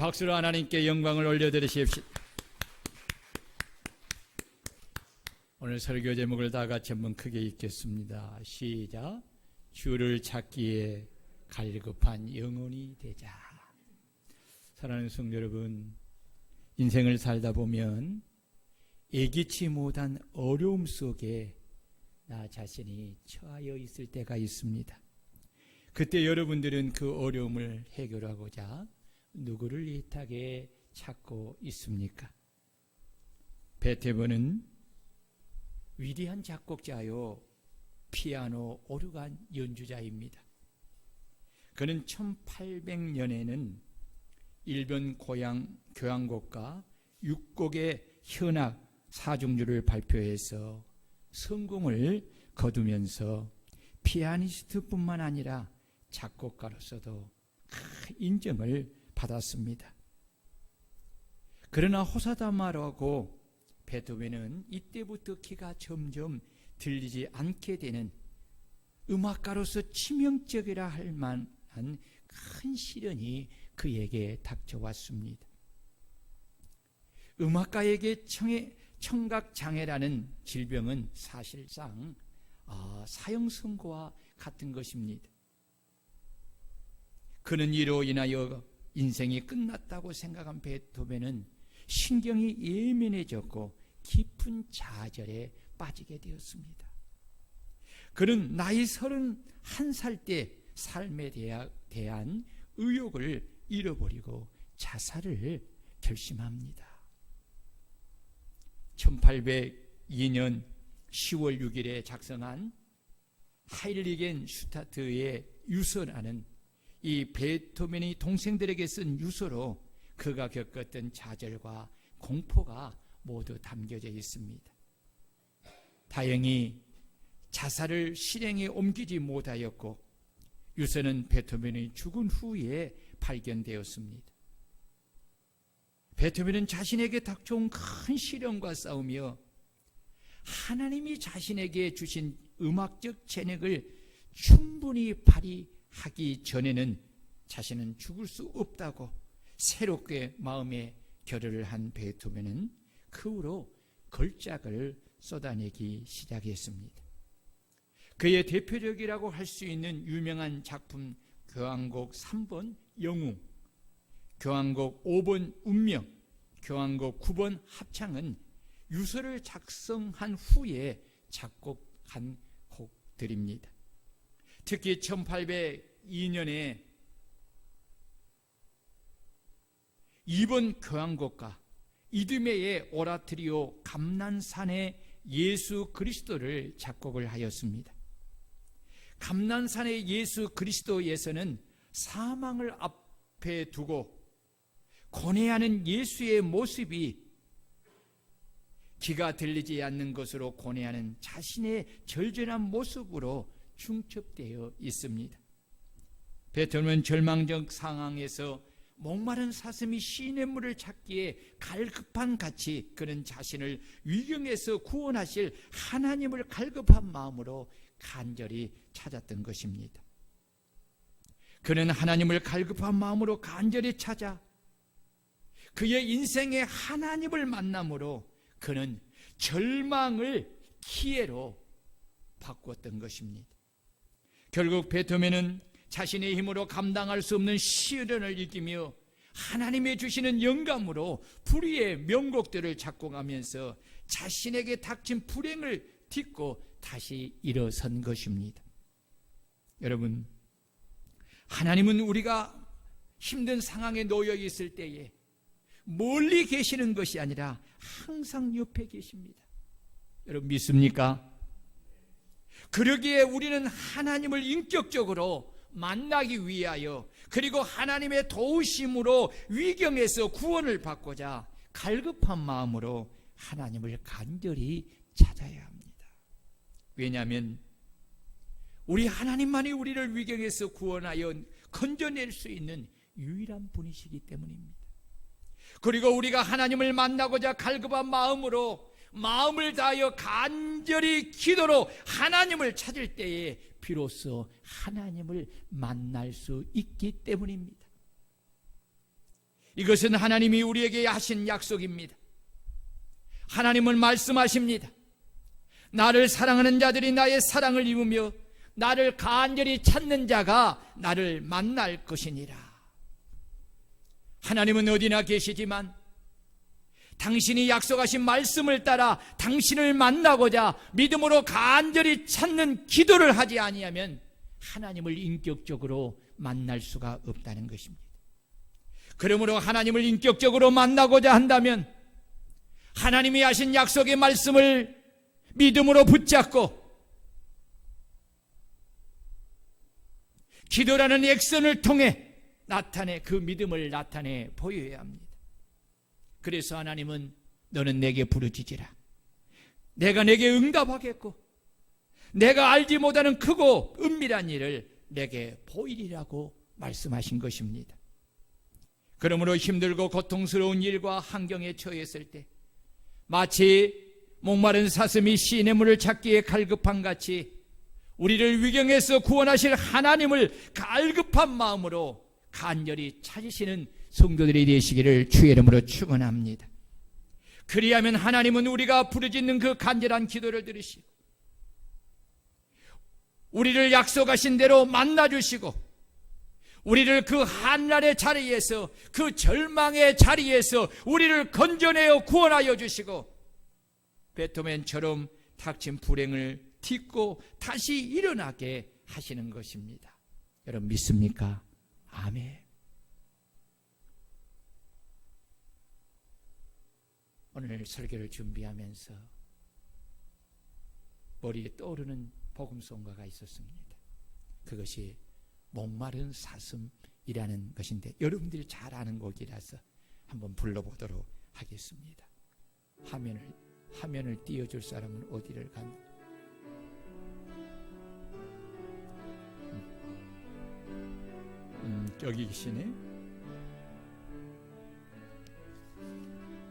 박수로 하나님께 영광을 올려드리십시오. 오늘 설교 제목을 다 같이 한번 크게 읽겠습니다. 시작. 주를 찾기에 갈급한 영혼이 되자. 사랑하는 성도 여러분, 인생을 살다 보면 예기치 못한 어려움 속에 나 자신이 처하여 있을 때가 있습니다. 그때 여러분들은 그 어려움을 해결하고자 누구를 애타게 찾고 있습니까? 베토벤은 위대한 작곡자요 피아노 오르간 연주자입니다. 그는 1800년에는 일본 고향 교향곡과 6곡의 현악 사중주를 발표해서 성공을 거두면서 피아니스트뿐만 아니라 작곡가로서도 큰 인정을 받았습니다. 그러나 호사다마라고 베토벤은 이때부터 키가 점점 들리지 않게 되는 음악가로서 치명적이라 할 만한 큰 시련이 그에게 닥쳐왔습니다. 음악가에게 청각장애라는 질병은 사실상 사형선고와 같은 것입니다. 그는 이로 인하여 인생이 끝났다고 생각한 베토벤은 신경이 예민해졌고 깊은 좌절에 빠지게 되었습니다. 그는 나이 31살 때 삶에 대한 의욕을 잃어버리고 자살을 결심합니다. 1802년 10월 6일에 작성한 하일리겐 슈타트의 유서라는 이 베토벤이 동생들에게 쓴 유서로 그가 겪었던 좌절과 공포가 모두 담겨져 있습니다. 다행히 자살을 실행에 옮기지 못하였고 유서는 베토벤이 죽은 후에 발견되었습니다. 베토벤은 자신에게 닥쳐온 큰 시련과 싸우며 하나님이 자신에게 주신 음악적 재능을 충분히 발휘하기 전에는 자신은 죽을 수 없다고 새롭게 마음의 결의를 한 베토벤은 그 후로 걸작을 쏟아내기 시작했습니다. 그의 대표적이라고 할 수 있는 유명한 작품 교향곡 3번 영웅, 교향곡 5번 운명, 교향곡 9번 합창은 유서를 작성한 후에 작곡한 곡들입니다. 특히 1802년에 2번 교향곡과 이듬해의 오라토리오 감난산의 예수 그리스도를 작곡을 하였습니다. 감난산의 예수 그리스도에서는 사망을 앞에 두고 고뇌하는 예수의 모습이 귀가 들리지 않는 것으로 고뇌하는 자신의 절절한 모습으로 중첩되어 있습니다. 베토벤은 절망적 상황에서 목마른 사슴이 시냇물을 찾기에 갈급한 같이 그는 자신을 위경에서 구원하실 하나님을 갈급한 마음으로 간절히 찾았던 것입니다. 그는 하나님을 갈급한 마음으로 간절히 찾아 그의 인생에 하나님을 만남으로 그는 절망을 기회로 바꾸었던 것입니다. 결국 베토벤은 자신의 힘으로 감당할 수 없는 시련을 이기며 하나님의 주시는 영감으로 불의의 명곡들을 작곡하면서 자신에게 닥친 불행을 딛고 다시 일어선 것입니다. 여러분, 하나님은 우리가 힘든 상황에 놓여 있을 때에 멀리 계시는 것이 아니라 항상 옆에 계십니다. 여러분 믿습니까? 그러기에 우리는 하나님을 인격적으로 만나기 위하여 그리고 하나님의 도우심으로 위경에서 구원을 받고자 갈급한 마음으로 하나님을 간절히 찾아야 합니다. 왜냐하면 우리 하나님만이 우리를 위경에서 구원하여 건져낼 수 있는 유일한 분이시기 때문입니다. 그리고 우리가 하나님을 만나고자 갈급한 마음으로 마음을 다하여 간절히 기도로 하나님을 찾을 때에 비로소 하나님을 만날 수 있기 때문입니다. 이것은 하나님이 우리에게 하신 약속입니다. 하나님은 말씀하십니다. 나를 사랑하는 자들이 나의 사랑을 입으며 나를 간절히 찾는 자가 나를 만날 것이니라. 하나님은 어디나 계시지만 당신이 약속하신 말씀을 따라 당신을 만나고자 믿음으로 간절히 찾는 기도를 하지 아니하면 하나님을 인격적으로 만날 수가 없다는 것입니다. 그러므로 하나님을 인격적으로 만나고자 한다면 하나님이 하신 약속의 말씀을 믿음으로 붙잡고 기도라는 액션을 통해 그 믿음을 나타내 보여야 합니다. 그래서 하나님은 너는 내게 부르짖으라. 내가 내게 응답하겠고 내가 알지 못하는 크고 은밀한 일을 내게 보이리라고 말씀하신 것입니다. 그러므로 힘들고 고통스러운 일과 환경에 처했을 때 마치 목마른 사슴이 시냇물을 찾기에 갈급한 같이 우리를 위경에서 구원하실 하나님을 갈급한 마음으로 간절히 찾으시는 성도들이 되시기를 주의 이름으로 축원합니다. 그리하면 하나님은 우리가 부르짖는 그 간절한 기도를 들으시고 우리를 약속하신 대로 만나주시고 우리를 그 한날의 자리에서 그 절망의 자리에서 우리를 건져내어 구원하여 주시고 베토벤처럼 닥친 불행을 딛고 다시 일어나게 하시는 것입니다. 여러분 믿습니까? 아멘. 오늘 설교를 준비하면서 머리에 떠오르는 복음송가가 있었습니다. 그것이 목마른 사슴이라는 것인데 여러분들이 잘 아는 곡이라서 한번 불러보도록 하겠습니다. 화면을 띄워줄 사람은 어디를 갑니까? 여기 계시네.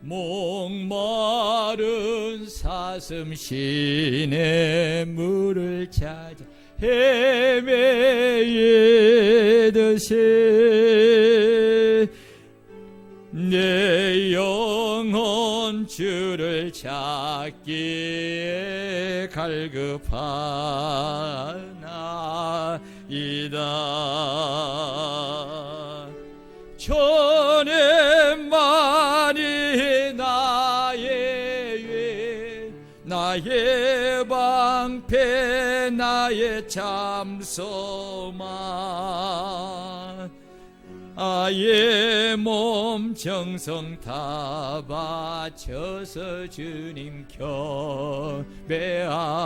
목마른 사슴 시내 물을 찾아 헤매이듯이 내 영혼 주를 찾기에 갈급하나이다. 전에만이 나의 방패 나의 참소만 아예 몸 정성 다 바쳐서 주님 경배합니다.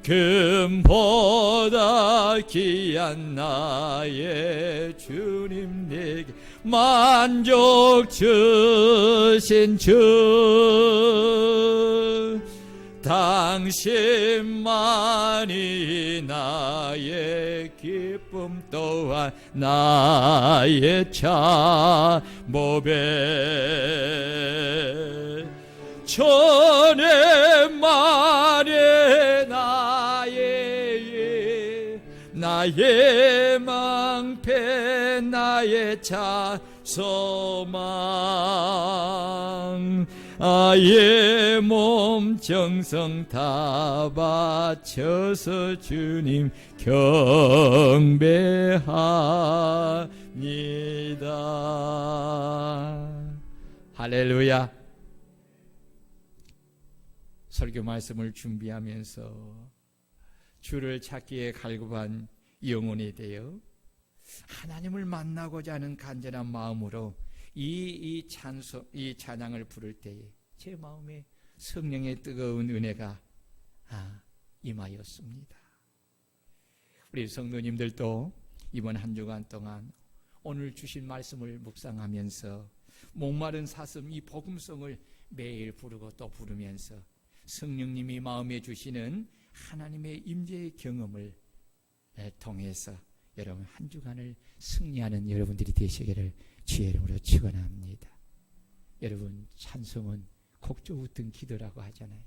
금보다 귀한 나의 주님 내게 만족 주신 주 당신만이 나의 기쁨 또한 나의 참모배 전에만이 나의 망패 나의 자소망 아예 몸 정성 다 바쳐서 주님 경배합니다. 할렐루야. 설교 말씀을 준비하면서 주를 찾기에 갈급한 영혼이 되어 하나님을 만나고자 하는 간절한 마음으로 이 찬양을 부를 때에 제 마음에 성령의 뜨거운 은혜가 임하였습니다. 우리 성도님들도 이번 한 주간 동안 오늘 주신 말씀을 묵상하면서 목마른 사슴 이 복음성을 매일 부르고 또 부르면서 성령님이 마음에 주시는 하나님의 임재의 경험을 통해서 여러분 한 주간을 승리하는 여러분들이 되시기를 주의 이름으로 축원합니다. 여러분 찬송은 곡조 웃든 기도라고 하잖아요.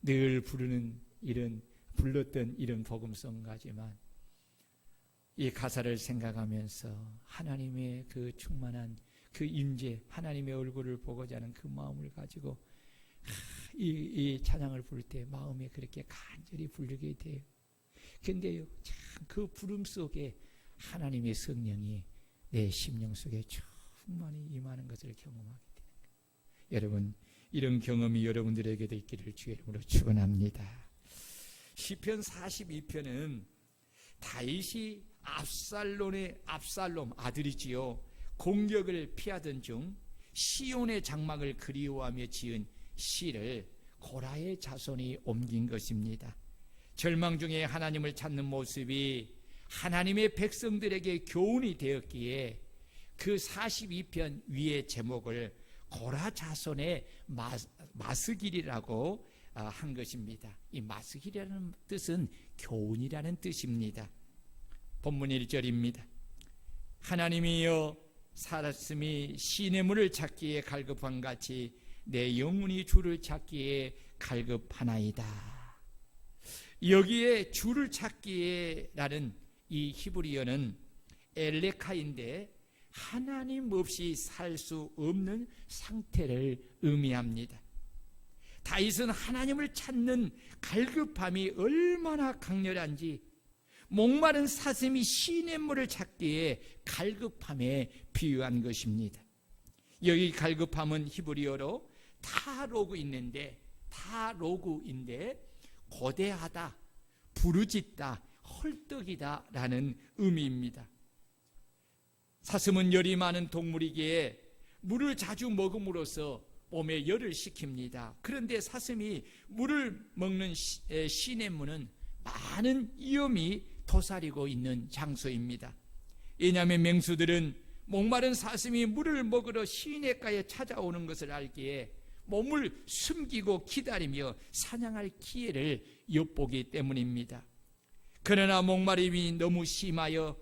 늘 부르는 이런 불렀던 이런 복음송가지만 이 가사를 생각하면서 하나님의 그 충만한 그 임재, 하나님의 얼굴을 보고자 하는 그 마음을 가지고 이 찬양을 부를 때 마음에 그렇게 간절히 부르게 돼요. 근데요, 참 그 부름 속에 하나님의 성령이 내 심령 속에 충만히 임하는 것을 경험하게 되는 거예요. 여러분, 이런 경험이 여러분들에게도 있기를 주의 이름으로 축원합니다. 시편 42편은 다윗이 압살롬 아들이지요, 공격을 피하던 중 시온의 장막을 그리워하며 지은 시를 고라의 자손이 옮긴 것입니다. 절망 중에 하나님을 찾는 모습이 하나님의 백성들에게 교훈이 되었기에 그 42편 위의 제목을 고라 자손의 마스길이라고 한 것입니다. 이 마스길이라는 뜻은 교훈이라는 뜻입니다. 본문 1절입니다. 하나님이여 사람이 시냇물을 찾기에 갈급한 같이 내 영혼이 주를 찾기에 갈급하나이다. 여기에 주를 찾기에 라는 이 히브리어는 엘레카인데 하나님 없이 살 수 없는 상태를 의미합니다. 다윗은 하나님을 찾는 갈급함이 얼마나 강렬한지 목마른 사슴이 시냇물을 찾기에 갈급함에 비유한 것입니다. 여기 갈급함은 히브리어로 타로구인데 고대하다, 부르짖다, 헐떡이다 라는 의미입니다. 사슴은 열이 많은 동물이기에 물을 자주 먹음으로써 몸에 열을 식힙니다. 그런데 사슴이 물을 먹는 시냇물은 많은 위험이 도사리고 있는 장소입니다. 왜냐하면 맹수들은 목마른 사슴이 물을 먹으러 시냇가에 찾아오는 것을 알기에 몸을 숨기고 기다리며 사냥할 기회를 엿보기 때문입니다. 그러나 목마름이 너무 심하여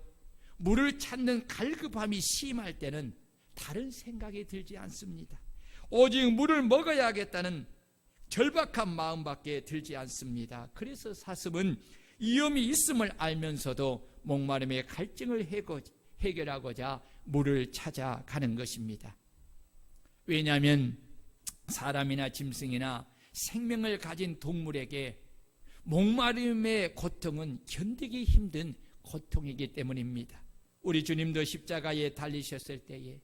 물을 찾는 갈급함이 심할 때는 다른 생각이 들지 않습니다. 오직 물을 먹어야겠다는 절박한 마음밖에 들지 않습니다. 그래서 사슴은 위험이 있음을 알면서도 목마름의 갈증을 해결하고자 물을 찾아가는 것입니다. 왜냐하면 사람이나 짐승이나 생명을 가진 동물에게 목마름의 고통은 견디기 힘든 고통이기 때문입니다. 우리 주님도 십자가에 달리셨을 때에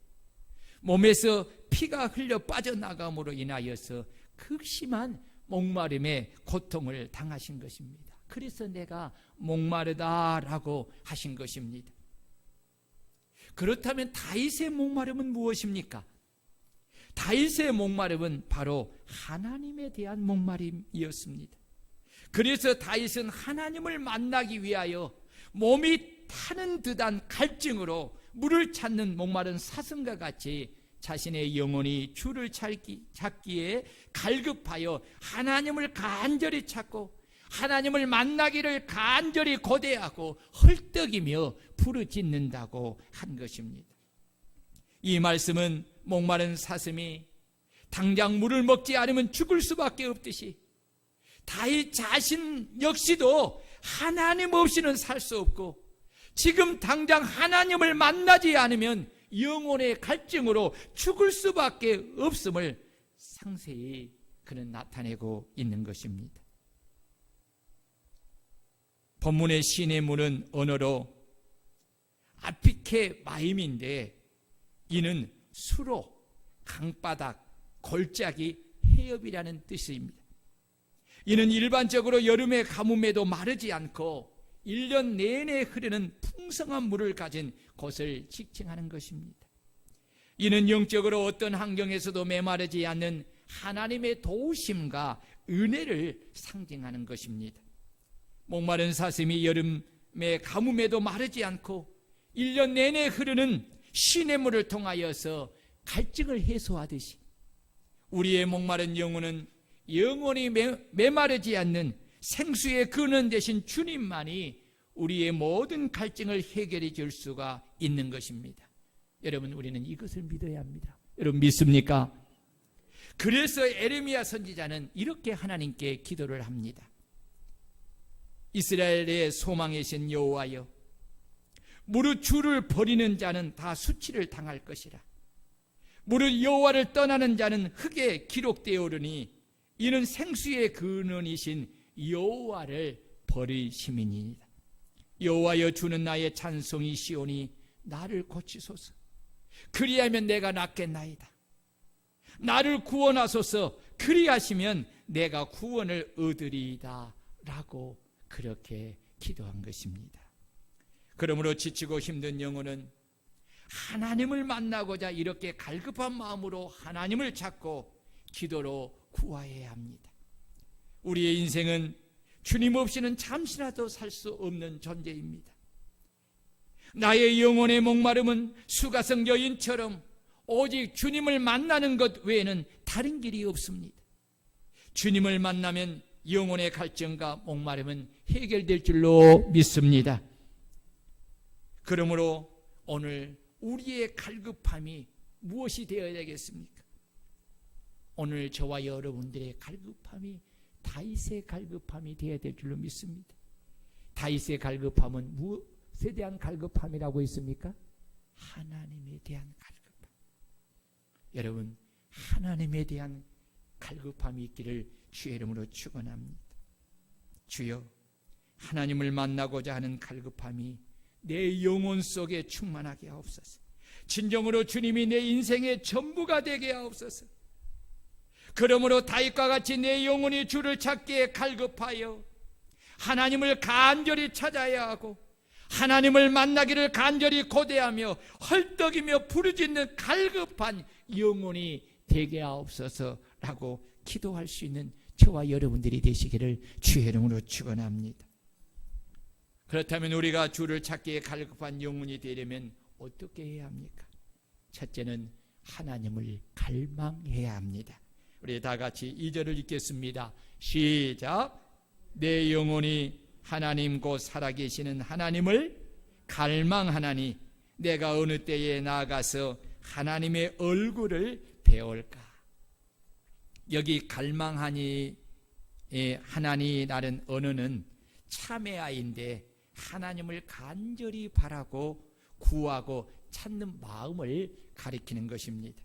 몸에서 피가 흘려 빠져나감으로 인하여서 극심한 목마름의 고통을 당하신 것입니다. 그래서 내가 목마르다라고 하신 것입니다. 그렇다면 다윗의 목마름은 무엇입니까? 다윗의 목마름은 바로 하나님에 대한 목마름이었습니다. 그래서 다윗은 하나님을 만나기 위하여 몸이 타는 듯한 갈증으로 물을 찾는 목마른 사슴과 같이 자신의 영혼이 주를 찾기에 갈급하여 하나님을 간절히 찾고 하나님을 만나기를 간절히 고대하고 헐떡이며 부르짖는다고 한 것입니다. 이 말씀은 목마른 사슴이 당장 물을 먹지 않으면 죽을 수밖에 없듯이 다윗 자신 역시도 하나님 없이는 살 수 없고 지금 당장 하나님을 만나지 않으면 영혼의 갈증으로 죽을 수밖에 없음을 상세히 그는 나타내고 있는 것입니다. 본문의 시냇물은 언어로 아피케 마임인데 이는 수로, 강바닥, 골짜기, 해협이라는 뜻입니다. 이는 일반적으로 여름의 가뭄에도 마르지 않고 1년 내내 흐르는 풍성한 물을 가진 곳을 지칭하는 것입니다. 이는 영적으로 어떤 환경에서도 메마르지 않는 하나님의 도우심과 은혜를 상징하는 것입니다. 목마른 사슴이 여름의 가뭄에도 마르지 않고 1년 내내 흐르는 시냇물을 통하여서 갈증을 해소하듯이 우리의 목마른 영혼은 영원히 메마르지 않는 생수의 근원 되신 주님만이 우리의 모든 갈증을 해결해 줄 수가 있는 것입니다. 여러분, 우리는 이것을 믿어야 합니다. 여러분 믿습니까? 그래서 에레미야 선지자는 이렇게 하나님께 기도를 합니다. 이스라엘의 소망이신 여호와여, 무릇 주를 버리는 자는 다 수치를 당할 것이라. 무릇 여호와를 떠나는 자는 흙에 기록되어오르니 이는 생수의 근원이신 여호와를 버리심이니이다. 여호와여, 주는 나의 찬송이시오니 나를 고치소서. 그리하면 내가 낫겠나이다. 나를 구원하소서. 그리하시면 내가 구원을 얻으리이다. 라고 그렇게 기도한 것입니다. 그러므로 지치고 힘든 영혼은 하나님을 만나고자 이렇게 갈급한 마음으로 하나님을 찾고 기도로 구하여야 합니다. 우리의 인생은 주님 없이는 잠시라도 살 수 없는 존재입니다. 나의 영혼의 목마름은 수가성 여인처럼 오직 주님을 만나는 것 외에는 다른 길이 없습니다. 주님을 만나면 영혼의 갈증과 목마름은 해결될 줄로 믿습니다. 그러므로 오늘 우리의 갈급함이 무엇이 되어야 되겠습니까? 오늘 저와 여러분들의 갈급함이 다윗의 갈급함이 되어야 될 줄로 믿습니다. 다윗의 갈급함은 무엇에 대한 갈급함이라고 했습니까? 하나님에 대한 갈급함. 여러분, 하나님에 대한 갈급함이 있기를 주의 이름으로 축원합니다. 주여, 하나님을 만나고자 하는 갈급함이 내 영혼 속에 충만하게 하옵소서. 진정으로 주님이 내 인생의 전부가 되게 하옵소서. 그러므로 다윗과 같이 내 영혼이 주를 찾기에 갈급하여 하나님을 간절히 찾아야 하고 하나님을 만나기를 간절히 고대하며 헐떡이며 부르짖는 갈급한 영혼이 되게 하옵소서라고 기도할 수 있는 저와 여러분들이 되시기를 주의 이름으로 축원합니다. 그렇다면 우리가 주를 찾기에 갈급한 영혼이 되려면 어떻게 해야 합니까? 첫째는 하나님을 갈망해야 합니다. 우리 다 같이 2절을 읽겠습니다. 시작. 내 영혼이 하나님 곧 살아계시는 하나님을 갈망하나니 내가 어느 때에 나아가서 하나님의 얼굴을 배울까. 여기 갈망하니 하나니라는 언어는 참회아인데 하나님을 간절히 바라고 구하고 찾는 마음을 가리키는 것입니다.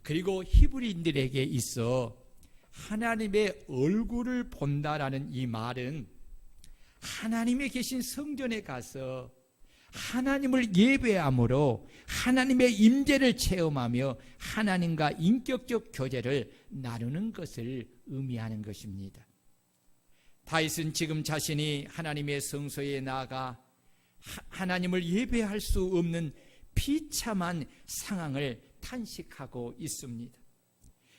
그리고 히브리인들에게 있어 하나님의 얼굴을 본다라는 이 말은 하나님의 계신 성전에 가서 하나님을 예배함으로 하나님의 임재를 체험하며 하나님과 인격적 교제를 나누는 것을 의미하는 것입니다. 다윗은 지금 자신이 하나님의 성소에 나아가 하나님을 예배할 수 없는 비참한 상황을 탄식하고 있습니다.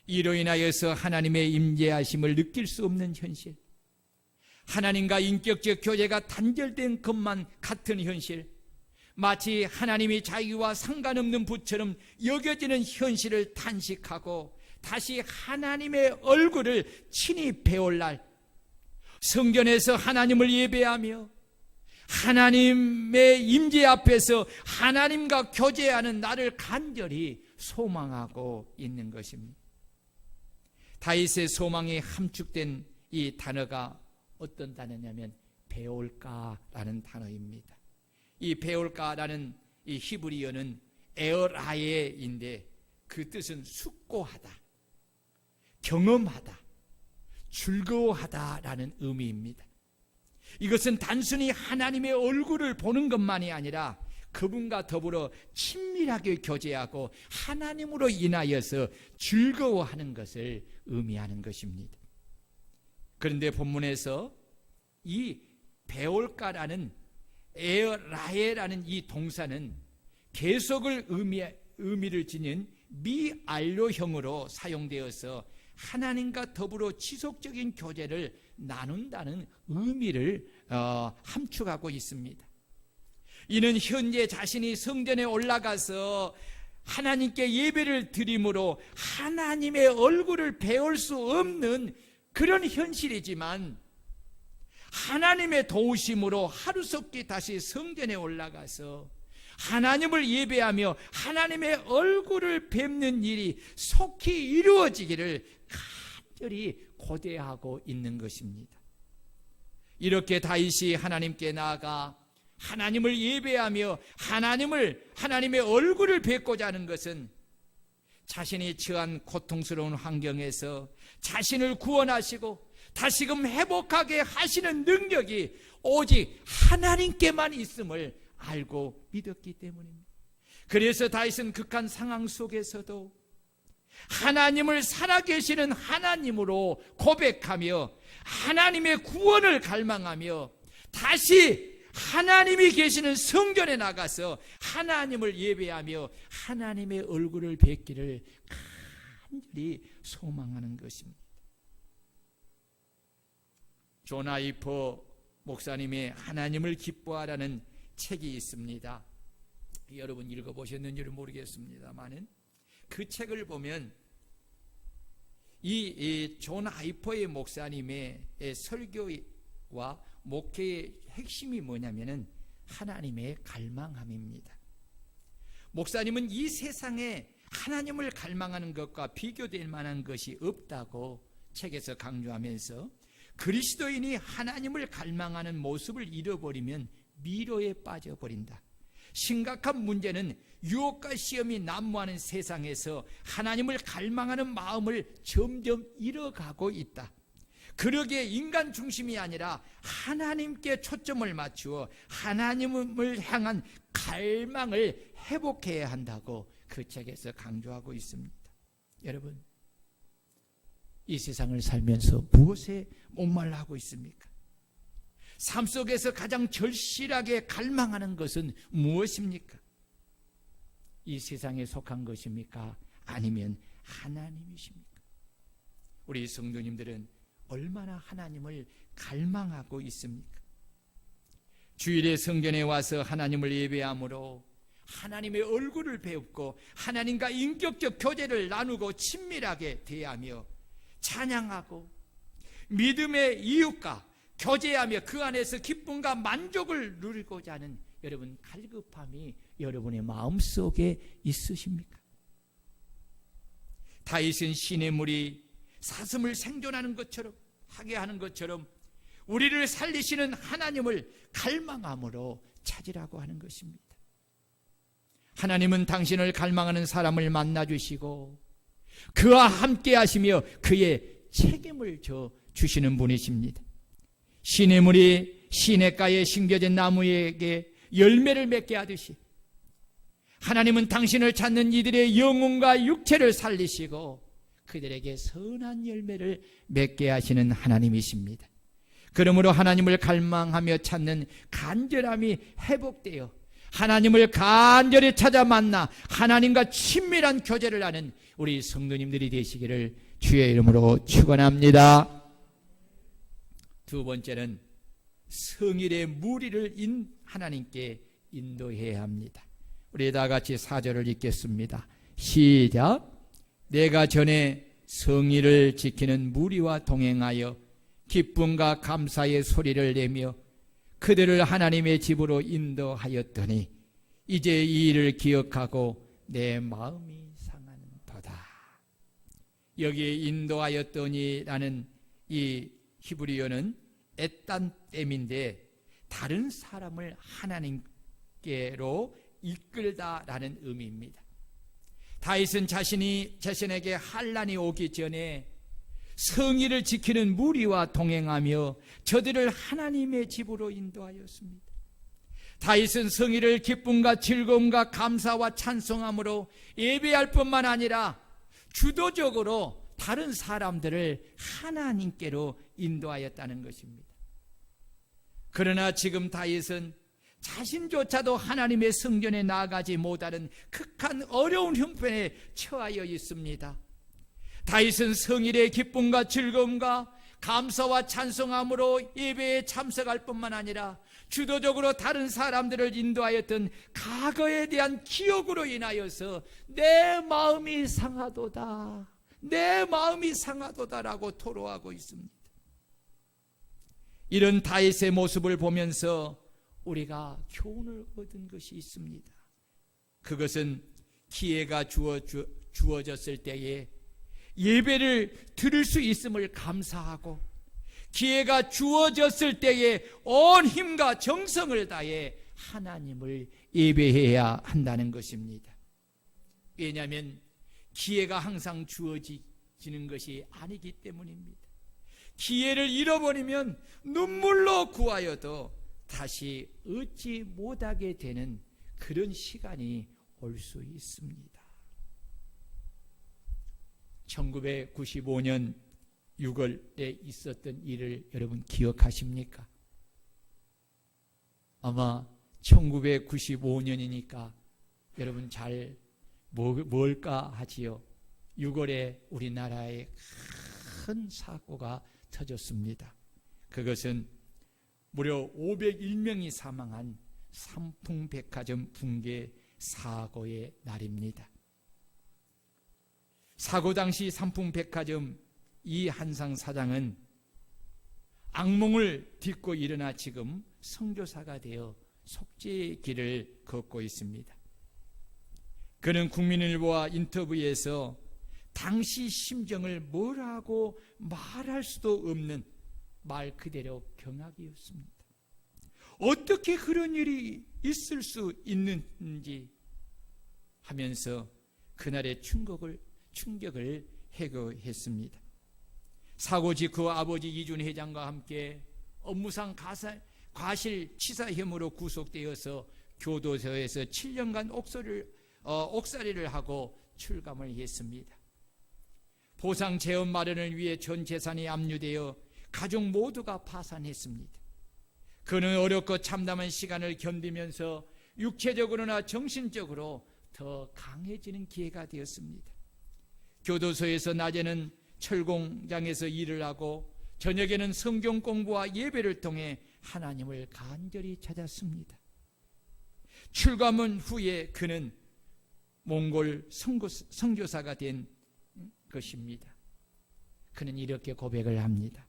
이로 인하여서 하나님의 임재하심을 느낄 수 없는 현실, 하나님과 인격적 교제가 단절된 것만 같은 현실, 마치 하나님이 자기와 상관없는 부처럼 여겨지는 현실을 탄식하고 다시 하나님의 얼굴을 친히 배울 날, 성전에서 하나님을 예배하며 하나님의 임재 앞에서 하나님과 교제하는 나를 간절히 소망하고 있는 것입니다. 다윗의 소망이 함축된 이 단어가 어떤 단어냐면 배울까라는 단어입니다. 이 배울까라는 이 히브리어는 에어라예인데 그 뜻은 숙고하다, 경험하다, 즐거워하다라는 의미입니다. 이것은 단순히 하나님의 얼굴을 보는 것만이 아니라 그분과 더불어 친밀하게 교제하고 하나님으로 인하여서 즐거워하는 것을 의미하는 것입니다. 그런데 본문에서 이 배울까라는 에어라예라는 이 동사는 계속을 의미를 지닌 미완료형으로 사용되어서 하나님과 더불어 지속적인 교제를 나눈다는 의미를 함축하고 있습니다. 이는 현재 자신이 성전에 올라가서 하나님께 예배를 드림으로 하나님의 얼굴을 배울 수 없는 그런 현실이지만 하나님의 도우심으로 하루속히 다시 성전에 올라가서 하나님을 예배하며 하나님의 얼굴을 뵙는 일이 속히 이루어지기를 간절히 고대하고 있는 것입니다. 이렇게 다윗이 하나님께 나아가 하나님을 예배하며 하나님의 얼굴을 뵙고자 하는 것은 자신이 처한 고통스러운 환경에서 자신을 구원하시고 다시금 회복하게 하시는 능력이 오직 하나님께만 있음을 알고 믿었기 때문입니다. 그래서 다윗은 극한 상황 속에서도 하나님을 살아계시는 하나님으로 고백하며 하나님의 구원을 갈망하며 다시 하나님이 계시는 성전에 나가서 하나님을 예배하며 하나님의 얼굴을 뵙기를 간절히 소망하는 것입니다. 존 아이퍼 목사님의 하나님을 기뻐하라는 책이 있습니다. 여러분 읽어보셨는지는 모르겠습니다만 그 책을 보면 이 존 아이퍼의 목사님의 설교와 목회의 핵심이 뭐냐면은 하나님의 갈망함입니다. 목사님은 이 세상에 하나님을 갈망하는 것과 비교될 만한 것이 없다고 책에서 강조하면서 그리스도인이 하나님을 갈망하는 모습을 잃어버리면 미로에 빠져버린다. 심각한 문제는 유혹과 시험이 난무하는 세상에서 하나님을 갈망하는 마음을 점점 잃어가고 있다. 그러기에 인간 중심이 아니라 하나님께 초점을 맞추어 하나님을 향한 갈망을 회복해야 한다고 그 책에서 강조하고 있습니다. 여러분, 이 세상을 살면서 무엇에 목말라 하고 있습니까? 삶 속에서 가장 절실하게 갈망하는 것은 무엇입니까? 이 세상에 속한 것입니까? 아니면 하나님이십니까? 우리 성도님들은 얼마나 하나님을 갈망하고 있습니까? 주일에 성전에 와서 하나님을 예배함으로 하나님의 얼굴을 배우고 하나님과 인격적 교제를 나누고 친밀하게 대하며 찬양하고 믿음의 이웃과 교제하며 그 안에서 기쁨과 만족을 누리고자 하는 여러분 갈급함이 여러분의 마음속에 있으십니까? 다윗은 시냇물이 사슴을 생존하는 것처럼 하게 하는 것처럼 우리를 살리시는 하나님을 갈망함으로 찾으라고 하는 것입니다. 하나님은 당신을 갈망하는 사람을 만나주시고 그와 함께 하시며 그의 책임을 져 주시는 분이십니다. 시냇물이 시냇가에 심겨진 나무에게 열매를 맺게 하듯이 하나님은 당신을 찾는 이들의 영혼과 육체를 살리시고 그들에게 선한 열매를 맺게 하시는 하나님이십니다. 그러므로 하나님을 갈망하며 찾는 간절함이 회복되어 하나님을 간절히 찾아 만나 하나님과 친밀한 교제를 하는 우리 성도님들이 되시기를 주의 이름으로 축원합니다. 두 번째는 성일의 무리를 하나님께 인도해야 합니다. 우리 다 같이 4절을 읽겠습니다. 시작. 내가 전에 성일을 지키는 무리와 동행하여 기쁨과 감사의 소리를 내며 그들을 하나님의 집으로 인도하였더니 이제 이 일을 기억하고 내 마음이 상한도다. 여기에 인도하였더니라는 이 히브리어는 애딴댐인데 다른 사람을 하나님께로 이끌다라는 의미입니다. 다윗은 자신에게 환난이 오기 전에 성의를 지키는 무리와 동행하며 저들을 하나님의 집으로 인도하였습니다. 다윗은 성의를 기쁨과 즐거움과 감사와 찬송함으로 예배할 뿐만 아니라 주도적으로 다른 사람들을 하나님께로 인도하였다는 것입니다. 그러나 지금 다윗은 자신조차도 하나님의 성전에 나아가지 못하는 극한 어려운 형편에 처하여 있습니다. 다윗은 성일의 기쁨과 즐거움과 감사와 찬송함으로 예배에 참석할 뿐만 아니라 주도적으로 다른 사람들을 인도하였던 과거에 대한 기억으로 인하여서 내 마음이 상하도다, 내 마음이 상하도다라고 토로하고 있습니다. 이런 다윗의 모습을 보면서 우리가 교훈을 얻은 것이 있습니다. 그것은 기회가 주어졌을 때에 예배를 드릴 수 있음을 감사하고 기회가 주어졌을 때에 온 힘과 정성을 다해 하나님을 예배해야 한다는 것입니다. 왜냐하면 기회가 항상 주어지는 것이 아니기 때문입니다. 기회를 잃어버리면 눈물로 구하여도 다시 얻지 못하게 되는 그런 시간이 올 수 있습니다. 1995년 6월에 있었던 일을 여러분 기억하십니까? 아마 1995년이니까 여러분 잘 뭘까 하지요. 6월에 우리나라에 큰 사고가 터졌습니다. 그것은 무려 501명이 사망한 삼풍백화점 붕괴 사고의 날입니다. 사고 당시 삼풍백화점 이한상 사장은 악몽을 딛고 일어나 지금 선교사가 되어 속죄의 길을 걷고 있습니다. 그는 국민일보와 인터뷰에서 당시 심정을 뭐라고 말할 수도 없는 말 그대로 경악이었습니다. 어떻게 그런 일이 있을 수 있는지 하면서 그날의 충격을 해고했습니다. 사고 직후 아버지 이준 회장과 함께 업무상 과실치사 혐의로 구속되어서 교도소에서 7년간 옥살이를 하고 출감을 했습니다. 보상 재원 마련을 위해 전 재산이 압류되어 가족 모두가 파산했습니다. 그는 어렵고 참담한 시간을 견디면서 육체적으로나 정신적으로 더 강해지는 기회가 되었습니다. 교도소에서 낮에는 철공장에서 일을 하고 저녁에는 성경 공부와 예배를 통해 하나님을 간절히 찾았습니다. 출감은 후에 그는 몽골 선교사가 된 것입니다. 그는 이렇게 고백을 합니다.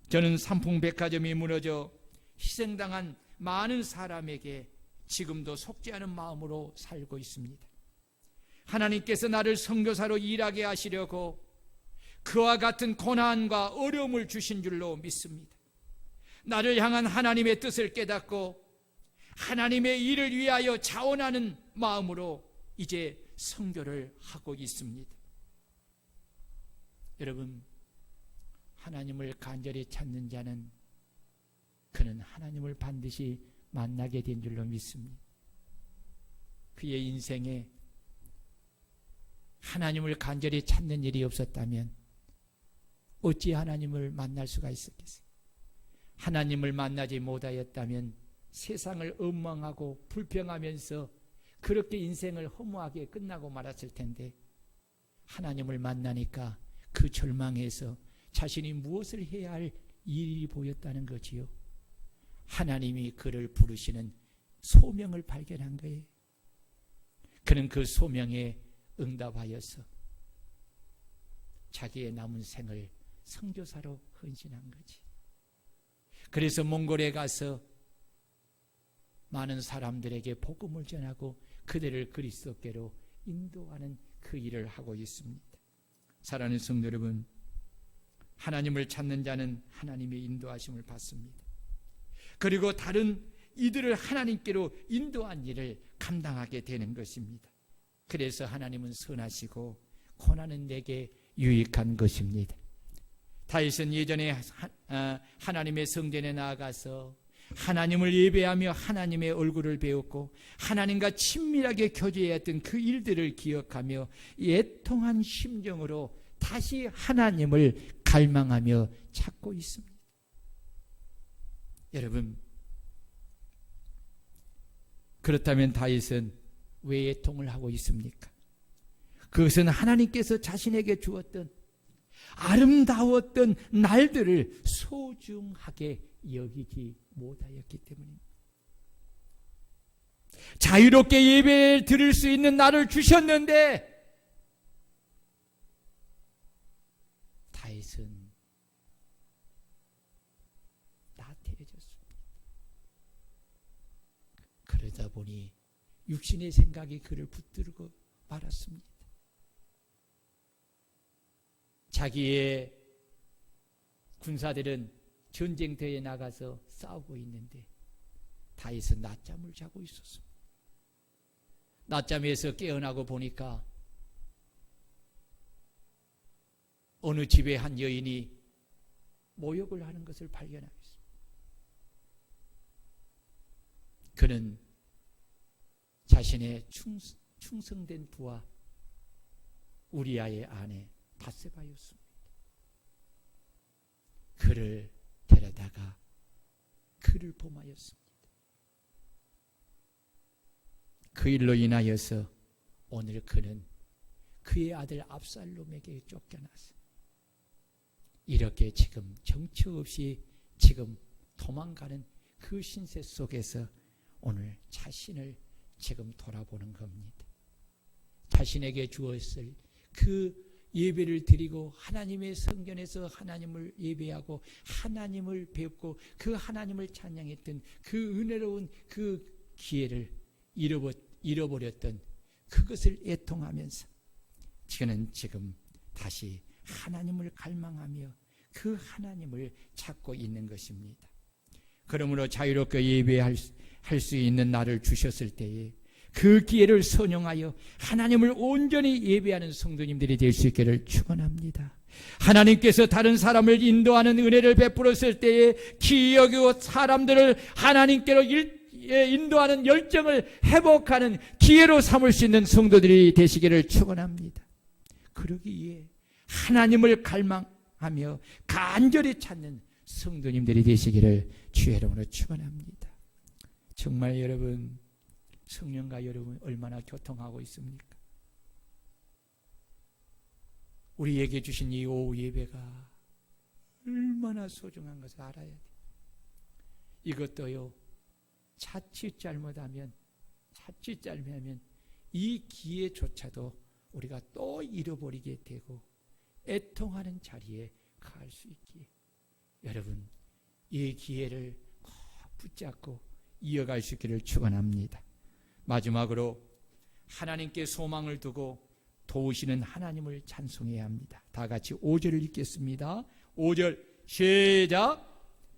저는 삼풍백화점이 무너져 희생당한 많은 사람에게 지금도 속죄하는 마음으로 살고 있습니다. 하나님께서 나를 선교사로 일하게 하시려고 그와 같은 고난과 어려움을 주신 줄로 믿습니다. 나를 향한 하나님의 뜻을 깨닫고 하나님의 일을 위하여 자원하는 마음으로 이제 선교를 하고 있습니다. 여러분, 하나님을 간절히 찾는 자는 그는 하나님을 반드시 만나게 된 줄로 믿습니다. 그의 인생에 하나님을 간절히 찾는 일이 없었다면 어찌 하나님을 만날 수가 있었겠어요? 하나님을 만나지 못하였다면 세상을 원망하고 불평하면서 그렇게 인생을 허무하게 끝나고 말았을 텐데 하나님을 만나니까 그 절망에서 자신이 무엇을 해야 할 일이 보였다는 거지요. 하나님이 그를 부르시는 소명을 발견한 거예요. 그는 그 소명에 응답하여서 자기의 남은 생을 선교사로 헌신한 거지. 그래서 몽골에 가서 많은 사람들에게 복음을 전하고 그들을 그리스도께로 인도하는 그 일을 하고 있습니다. 사랑하는 성도 여러분, 하나님을 찾는 자는 하나님의 인도하심을 받습니다. 그리고 다른 이들을 하나님께로 인도한 일을 감당하게 되는 것입니다. 그래서 하나님은 선하시고 고난은 내게 유익한 것입니다. 다윗은 예전에 하나님의 성전에 나아가서 하나님을 예배하며 하나님의 얼굴을 배웠고 하나님과 친밀하게 교제했던 그 일들을 기억하며 애통한 심정으로 다시 하나님을 갈망하며 찾고 있습니다. 여러분, 그렇다면 다윗은 왜 애통을 하고 있습니까? 그것은 하나님께서 자신에게 주었던 아름다웠던 날들을 소중하게 여기지 못하였기 때문입니다. 자유롭게 예배를 드릴 수 있는 날을 주셨는데 다윗은 나태해졌습니다. 그러다 보니 육신의 생각이 그를 붙들고 말았습니다. 자기의 군사들은 전쟁터에 나가서 싸우고 있는데 다윗은 낮잠을 자고 있었습니다. 낮잠에서 깨어나고 보니까 어느 집에 한 여인이 모욕을 하는 것을 발견하였습니다. 그는 자신의 충성된 부하 우리아의 아내 바세바였습니다. 그를 데려다가 그를 범하였습니다. 그 일로 인하여서 오늘 그는 그의 아들 압살롬에게 쫓겨났어요. 이렇게 지금 정처 없이 지금 도망가는 그 신세 속에서 오늘 자신을 지금 돌아보는 겁니다. 자신에게 주었을 그 예배를 드리고 하나님의 성전에서 하나님을 예배하고 하나님을 배웠고 그 하나님을 찬양했던 그 은혜로운 그 기회를 잃어버렸던 그것을 애통하면서 저는 지금 다시 하나님을 갈망하며 그 하나님을 찾고 있는 것입니다. 그러므로 자유롭게 예배할 수 있는 날을 주셨을 때에 그 기회를 선용하여 하나님을 온전히 예배하는 성도님들이 될 수 있기를 축원합니다. 하나님께서 다른 사람을 인도하는 은혜를 베풀었을 때에 기여기고 사람들을 하나님께로 인도하는 열정을 회복하는 기회로 삼을 수 있는 성도들이 되시기를 축원합니다. 그러기에 하나님을 갈망하며 간절히 찾는 성도님들이 되시기를 주의 이름으로 축원합니다. 정말 여러분, 성령과 여러분 얼마나 교통하고 있습니까? 우리에게 주신 이 오후 예배가 얼마나 소중한 것을 알아야 돼요. 이것도요, 자칫 잘못하면 이 기회조차도 우리가 또 잃어버리게 되고 애통하는 자리에 갈 수 있기에 여러분, 이 기회를 꼭 붙잡고 이어갈 수 있기를 축원합니다. 마지막으로 하나님께 소망을 두고 도우시는 하나님을 찬송해야 합니다. 다 같이 5절을 읽겠습니다. 5절 시작.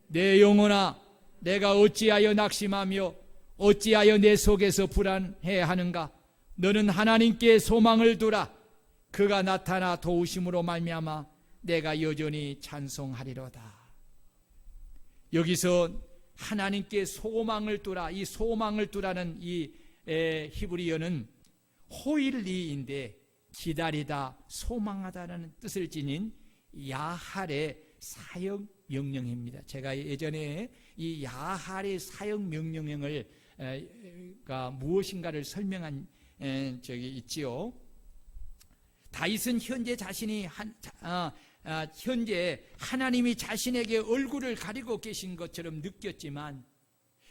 내 영혼아, 내가 어찌하여 낙심하며 어찌하여 내 속에서 불안해하는가? 너는 하나님께 소망을 두라. 그가 나타나 도우심으로 말미암아 내가 여전히 찬송하리로다. 여기서 하나님께 소망을 두라. 이 소망을 두라는 이 히브리어는 호일리인데 기다리다, 소망하다라는 뜻을 지닌 야할의 사역 명령입니다. 제가 예전에 이 야할의 사역 명령을 무엇인가를 설명한 적이 있지요. 다윗은 현재 자신이 현재 하나님이 자신에게 얼굴을 가리고 계신 것처럼 느꼈지만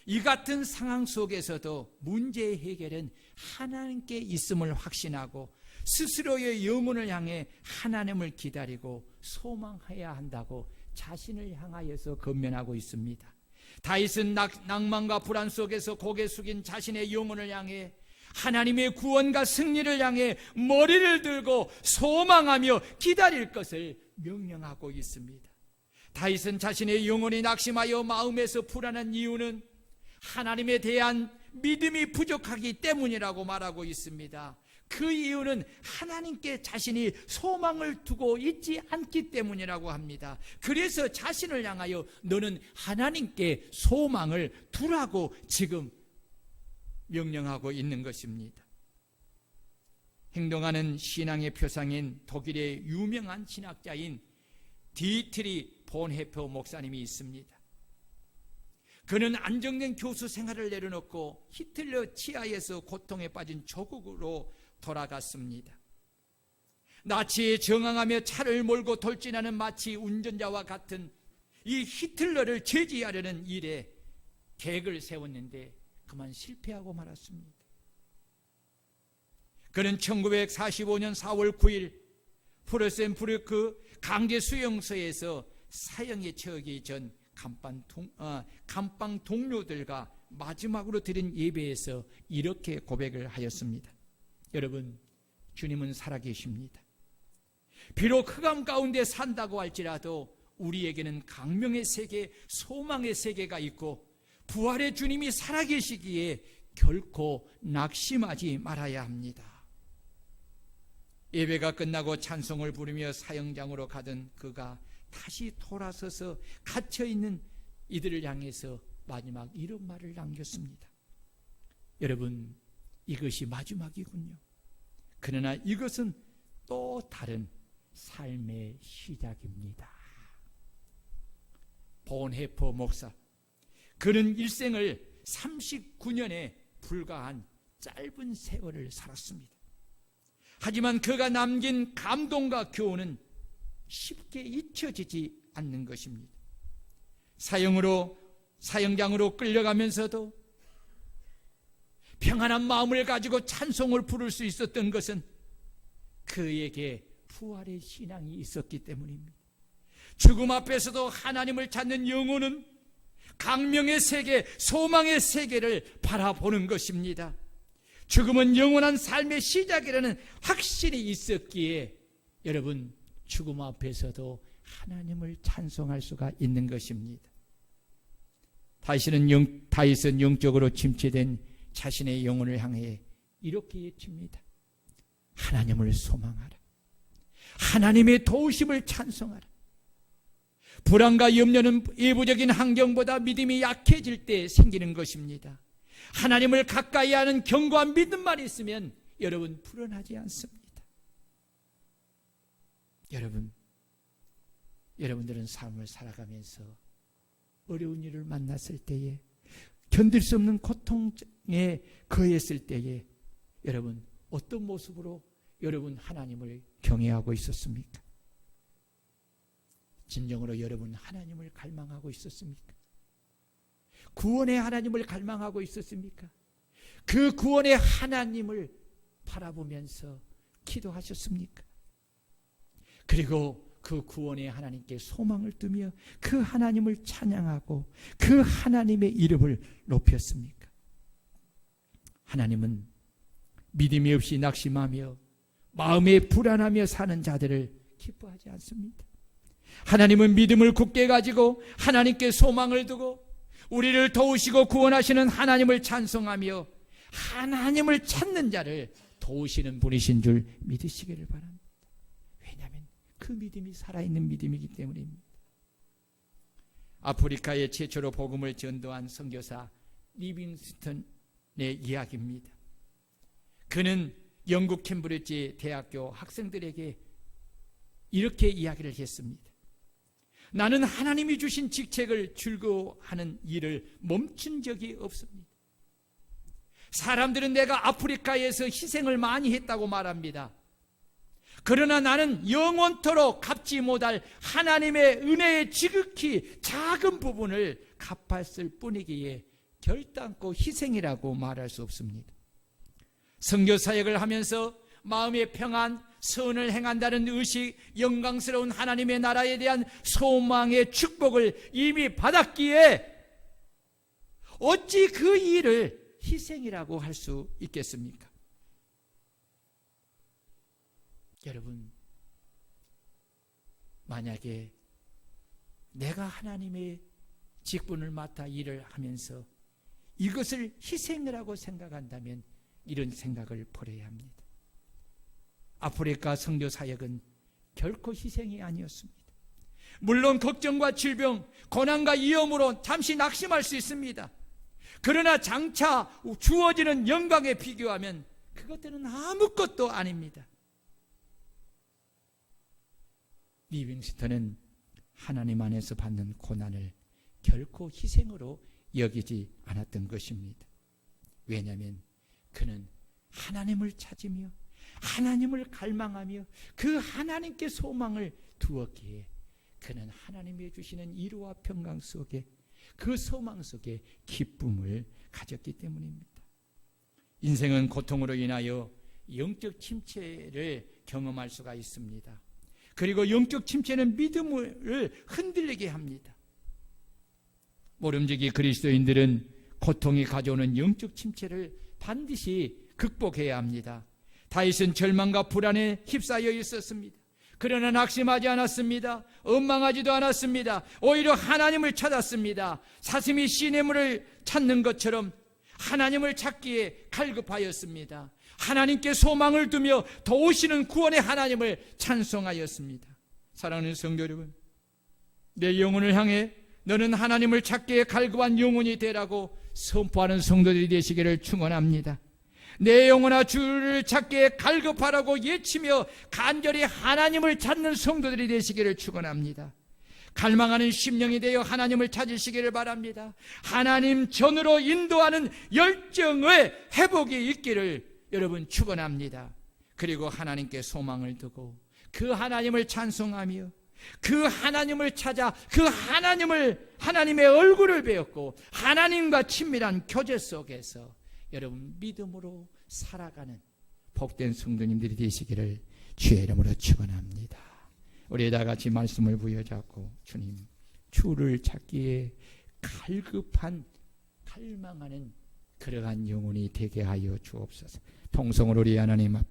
이 같은 상황 속에서도 문제의 해결은 하나님께 있음을 확신하고 스스로의 영혼을 향해 하나님을 기다리고 소망해야 한다고 자신을 향하여서 권면하고 있습니다. 다윗은 낭만과 불안 속에서 고개 숙인 자신의 영혼을 향해 하나님의 구원과 승리를 향해 머리를 들고 소망하며 기다릴 것을 명령하고 있습니다. 다윗은 자신의 영혼이 낙심하여 마음에서 불안한 이유는 하나님에 대한 믿음이 부족하기 때문이라고 말하고 있습니다. 그 이유는 하나님께 자신이 소망을 두고 있지 않기 때문이라고 합니다. 그래서 자신을 향하여 너는 하나님께 소망을 두라고 지금 명령하고 있는 것입니다. 행동하는 신앙의 표상인 독일의 유명한 신학자인 디트리 본헤퍼 목사님이 있습니다. 그는 안정된 교수 생활을 내려놓고 히틀러 치하에서 고통에 빠진 조국으로 돌아갔습니다. 나치에 저항하며 차를 몰고 돌진하는 마치 운전자와 같은 이 히틀러를 제지하려는 일에 계획을 세웠는데 그만 실패하고 말았습니다. 그는 1945년 4월 9일 프로센부르크 강제 수용소에서 사형에 처하기 전 감방 동료들과 마지막으로 드린 예배에서 이렇게 고백을 하였습니다. 여러분, 주님은 살아계십니다. 비록 흑암 가운데 산다고 할지라도 우리에게는 강명의 세계, 소망의 세계가 있고 부활의 주님이 살아계시기에 결코 낙심하지 말아야 합니다. 예배가 끝나고 찬송을 부르며 사형장으로 가던 그가 다시 돌아서서 갇혀있는 이들을 향해서 마지막 이런 말을 남겼습니다. 여러분, 이것이 마지막이군요. 그러나 이것은 또 다른 삶의 시작입니다. 본해퍼 목사, 그는 일생을 39년에 불과한 짧은 세월을 살았습니다. 하지만 그가 남긴 감동과 교훈은 쉽게 잊혀지지 않는 것입니다. 사형장으로 끌려가면서도 평안한 마음을 가지고 찬송을 부를 수 있었던 것은 그에게 부활의 신앙이 있었기 때문입니다. 죽음 앞에서도 하나님을 찾는 영혼은 강명의 세계, 소망의 세계를 바라보는 것입니다. 죽음은 영원한 삶의 시작이라는 확신이 있었기에 여러분, 죽음 앞에서도 하나님을 찬송할 수가 있는 것입니다. 다윗은 영적으로 침체된 자신의 영혼을 향해 이렇게 외칩니다. 하나님을 소망하라. 하나님의 도우심을 찬송하라. 불안과 염려는 외부적인 환경보다 믿음이 약해질 때 생기는 것입니다. 하나님을 가까이 하는 견고한 믿음만 있으면 여러분, 불안하지 않습니다. 여러분들은 삶을 살아가면서 어려운 일을 만났을 때에, 견딜 수 없는 고통에 거했을 때에 여러분, 어떤 모습으로 여러분 하나님을 경외하고 있었습니까? 진정으로 여러분 하나님을 갈망하고 있었습니까? 구원의 하나님을 갈망하고 있었습니까? 그 구원의 하나님을 바라보면서 기도하셨습니까? 그리고 그 구원의 하나님께 소망을 두며 그 하나님을 찬양하고 그 하나님의 이름을 높였습니까? 하나님은 믿음이 없이 낙심하며 마음에 불안하며 사는 자들을 기뻐하지 않습니다. 하나님은 믿음을 굳게 가지고 하나님께 소망을 두고 우리를 도우시고 구원하시는 하나님을 찬송하며 하나님을 찾는 자를 도우시는 분이신 줄 믿으시기를 바랍니다. 왜냐하면 그 믿음이 살아있는 믿음이기 때문입니다. 아프리카에 최초로 복음을 전도한 선교사 리빙스턴의 이야기입니다. 그는 영국 캠브리지 대학교 학생들에게 이렇게 이야기를 했습니다. 나는 하나님이 주신 직책을 즐거워하는 일을 멈춘 적이 없습니다. 사람들은 내가 아프리카에서 희생을 많이 했다고 말합니다. 그러나 나는 영원토록 갚지 못할 하나님의 은혜의 지극히 작은 부분을 갚았을 뿐이기에 결단코 희생이라고 말할 수 없습니다. 선교사역을 하면서 마음의 평안, 선을 행한다는 의식, 영광스러운 하나님의 나라에 대한 소망의 축복을 이미 받았기에 어찌 그 일을 희생이라고 할 수 있겠습니까? 여러분, 만약에 내가 하나님의 직분을 맡아 일을 하면서 이것을 희생이라고 생각한다면 이런 생각을 버려야 합니다. 아프리카 선교 사역은 결코 희생이 아니었습니다. 물론 걱정과 질병, 고난과 위험으로 잠시 낙심할 수 있습니다. 그러나 장차 주어지는 영광에 비교하면 그것들은 아무것도 아닙니다. 리빙스턴은 하나님 안에서 받는 고난을 결코 희생으로 여기지 않았던 것입니다. 왜냐하면 그는 하나님을 찾으며 하나님을 갈망하며 그 하나님께 소망을 두었기에 그는 하나님이 주시는 위로와 평강 속에, 그 소망 속에 기쁨을 가졌기 때문입니다. 인생은 고통으로 인하여 영적 침체를 경험할 수가 있습니다. 그리고 영적 침체는 믿음을 흔들리게 합니다. 모름지기 그리스도인들은 고통이 가져오는 영적 침체를 반드시 극복해야 합니다. 다윗은 절망과 불안에 휩싸여 있었습니다. 그러나 낙심하지 않았습니다. 원망하지도 않았습니다. 오히려 하나님을 찾았습니다. 사슴이 시냇물을 찾는 것처럼 하나님을 찾기에 갈급하였습니다. 하나님께 소망을 두며 도우시는 구원의 하나님을 찬송하였습니다. 사랑하는 성도 여러분, 내 영혼을 향해 너는 하나님을 찾기에 갈급한 영혼이 되라고 선포하는 성도들이 되시기를 축원합니다. 내 영혼아 주를 찾기에 갈급하라고 예치며 간절히 하나님을 찾는 성도들이 되시기를 축원합니다. 갈망하는 심령이 되어 하나님을 찾으시기를 바랍니다. 하나님 전으로 인도하는 열정의 회복이 있기를 여러분 축원합니다. 그리고 하나님께 소망을 두고 그 하나님을 찬송하며 그 하나님을 찾아 그 하나님의 얼굴을 배웠고 하나님과 친밀한 교제 속에서 여러분 믿음으로 살아가는 복된 성도님들이 되시기를 주의 이름으로 축원합니다. 우리 다 같이 말씀을 부여잡고 주님, 주를 찾기에 갈급한 갈망하는 그러한 영혼이 되게 하여 주옵소서. 통성으로 우리 하나님 앞에